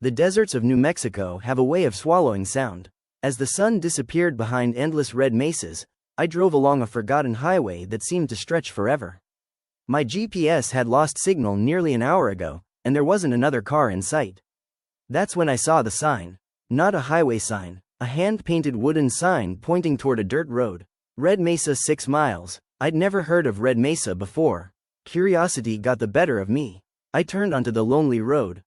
The deserts of New Mexico have a way of swallowing sound. As the sun disappeared behind endless red mesas, I drove along a forgotten highway that seemed to stretch forever. My GPS had lost signal nearly an hour ago, and there wasn't another car in sight. That's when I saw the sign. Not a highway sign, a hand-painted wooden sign pointing toward a dirt road. Red Mesa 6 miles. I'd never heard of Red Mesa before. Curiosity got the better of me. I turned onto the lonely road.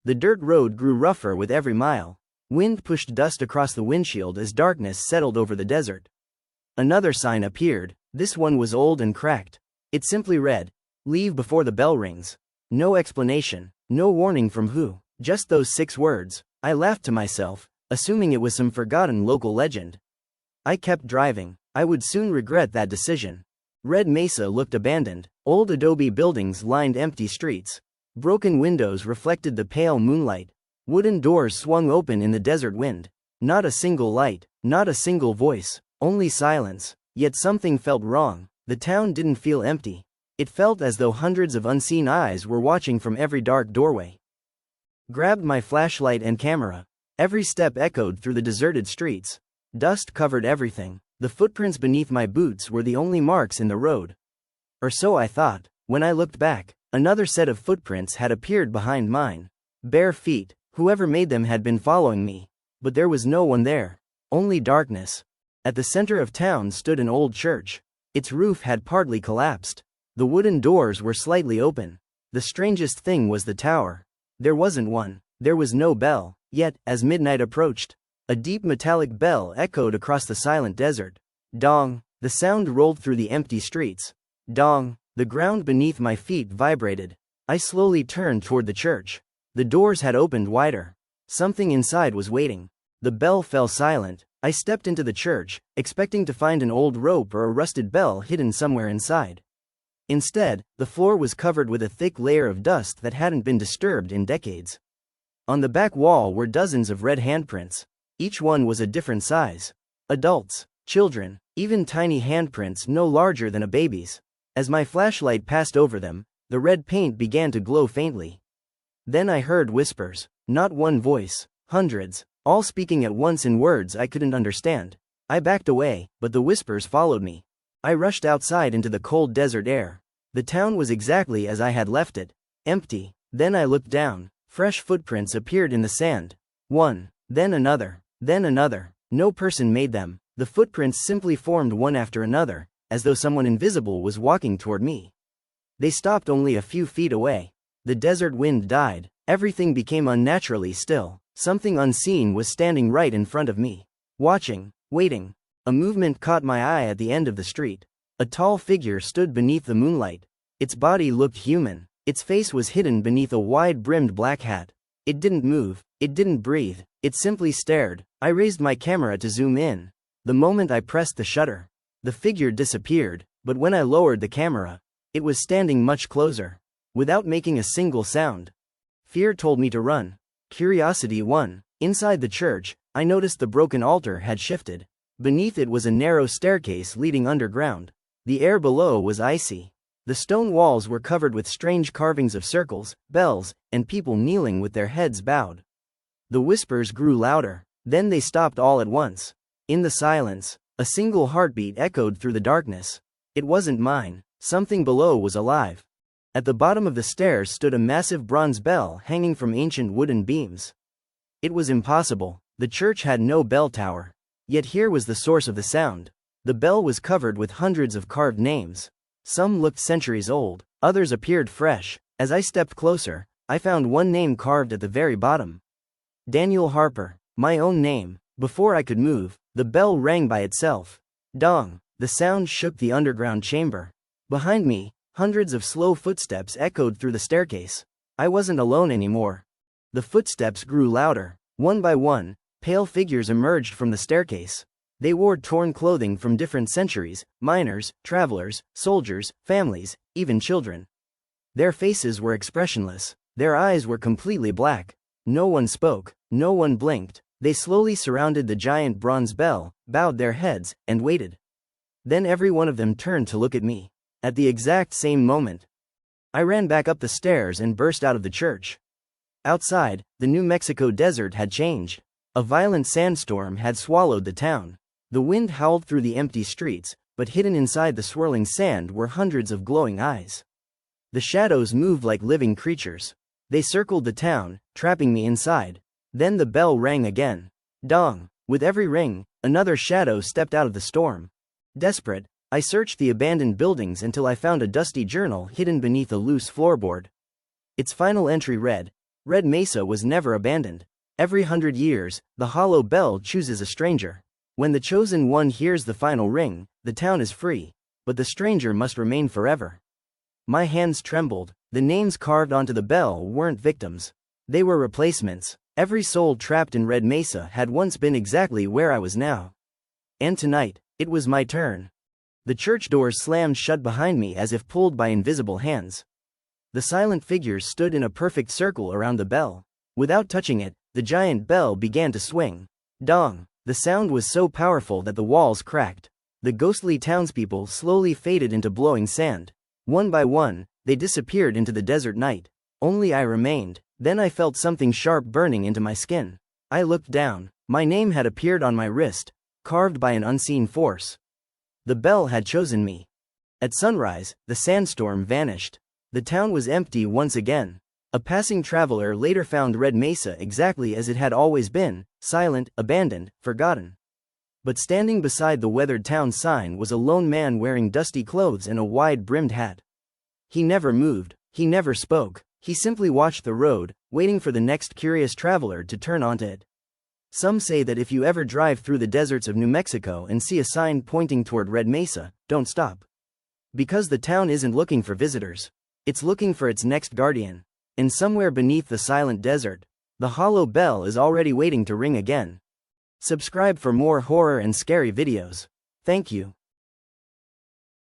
The dirt road grew rougher with every mile. Wind pushed dust across the windshield as darkness settled over the desert. Another sign appeared. This one was old and cracked. It simply read, "Leave before the bell rings." No explanation, no warning from who, just those 6 words. I laughed to myself, assuming it was some forgotten local legend. I kept driving. I would soon regret that decision. Red Mesa looked abandoned. Old adobe buildings lined empty streets. Broken windows reflected the pale moonlight. Wooden doors swung open in the desert wind. Not a single light, not a single voice, only silence. Yet something felt wrong. The town didn't feel empty. It felt as though hundreds of unseen eyes were watching from every dark doorway. Grabbed my flashlight and camera. Every step echoed through the deserted streets. Dust covered everything. The footprints beneath my boots were the only marks in the road. Or so I thought. When I looked back, another set of footprints had appeared behind mine. Bare feet. Whoever made them had been following me. But there was no one there. Only darkness. At the center of town stood an old church. Its roof had partly collapsed. The wooden doors were slightly open. The strangest thing was the tower. There wasn't one. There was no bell. Yet, as midnight approached, a deep metallic bell echoed across the silent desert. Dong! The sound rolled through the empty streets. Dong! The ground beneath my feet vibrated. I slowly turned toward the church. The doors had opened wider. Something inside was waiting. The bell fell silent. I stepped into the church, expecting to find an old rope or a rusted bell hidden somewhere inside. Instead, the floor was covered with a thick layer of dust that hadn't been disturbed in decades. On the back wall were dozens of red handprints. Each one was a different size. Adults, children, even tiny handprints no larger than a baby's. As my flashlight passed over them, the red paint began to glow faintly. Then I heard whispers. Not one voice, hundreds, all speaking at once in words I couldn't understand. I backed away, but the whispers followed me. I rushed outside into the cold desert air. The town was exactly as I had left it, empty. Then I looked down. Fresh footprints appeared in the sand. One, then another, then another. No person made them. The footprints simply formed one after another, as though someone invisible was walking toward me. They stopped only a few feet away. The desert wind died. Everything became unnaturally still. Something unseen was standing right in front of me. Watching, waiting. A movement caught my eye at the end of the street. A tall figure stood beneath the moonlight. Its body looked human. Its face was hidden beneath a wide-brimmed black hat. It didn't move. It didn't breathe. It simply stared. I raised my camera to zoom in. The moment I pressed the shutter, the figure disappeared, but when I lowered the camera, it was standing much closer. Without making a single sound. Fear told me to run. Curiosity won. Inside the church, I noticed the broken altar had shifted. Beneath it was a narrow staircase leading underground. The air below was icy. The stone walls were covered with strange carvings of circles, bells, and people kneeling with their heads bowed. The whispers grew louder. Then they stopped all at once. In the silence, a single heartbeat echoed through the darkness. It wasn't mine. Something below was alive. At the bottom of the stairs stood a massive bronze bell hanging from ancient wooden beams. It was impossible. The church had no bell tower. Yet here was the source of the sound. The bell was covered with hundreds of carved names. Some looked centuries old, others appeared fresh. As I stepped closer, I found one name carved at the very bottom. Daniel Harper, my own name. Before I could move, the bell rang by itself. Dong! The sound shook the underground chamber. Behind me, hundreds of slow footsteps echoed through the staircase. I wasn't alone anymore. The footsteps grew louder. One by one, pale figures emerged from the staircase. They wore torn clothing from different centuries, miners, travelers, soldiers, families, even children. Their faces were expressionless. Their eyes were completely black. No one spoke. No one blinked. They slowly surrounded the giant bronze bell, bowed their heads, and waited. Then every one of them turned to look at me. At the exact same moment, I ran back up the stairs and burst out of the church. Outside, the New Mexico desert had changed. A violent sandstorm had swallowed the town. The wind howled through the empty streets, but hidden inside the swirling sand were hundreds of glowing eyes. The shadows moved like living creatures. They circled the town, trapping me inside. Then the bell rang again. Dong! With every ring, another shadow stepped out of the storm. Desperate, I searched the abandoned buildings until I found a dusty journal hidden beneath a loose floorboard. Its final entry read, "Red Mesa was never abandoned. Every 100 years, the hollow bell chooses a stranger. When the chosen one hears the final ring, the town is free, but the stranger must remain forever." My hands trembled. The names carved onto the bell weren't victims. They were replacements. Every soul trapped in Red Mesa had once been exactly where I was now. And tonight, it was my turn. The church doors slammed shut behind me as if pulled by invisible hands. The silent figures stood in a perfect circle around the bell. Without touching it, the giant bell began to swing. Dong! The sound was so powerful that the walls cracked. The ghostly townspeople slowly faded into blowing sand. One by one, they disappeared into the desert night. Only I remained. Then I felt something sharp burning into my skin. I looked down. My name had appeared on my wrist, carved by an unseen force. The bell had chosen me. At sunrise, the sandstorm vanished. The town was empty once again. A passing traveler later found Red Mesa exactly as it had always been, silent, abandoned, forgotten. But standing beside the weathered town sign was a lone man wearing dusty clothes and a wide-brimmed hat. He never moved. He never spoke. He simply watched the road, waiting for the next curious traveler to turn onto it. Some say that if you ever drive through the deserts of New Mexico and see a sign pointing toward Red Mesa, don't stop. Because the town isn't looking for visitors. It's looking for its next guardian. And somewhere beneath the silent desert, the hollow bell is already waiting to ring again. Subscribe for more horror and scary videos. Thank you.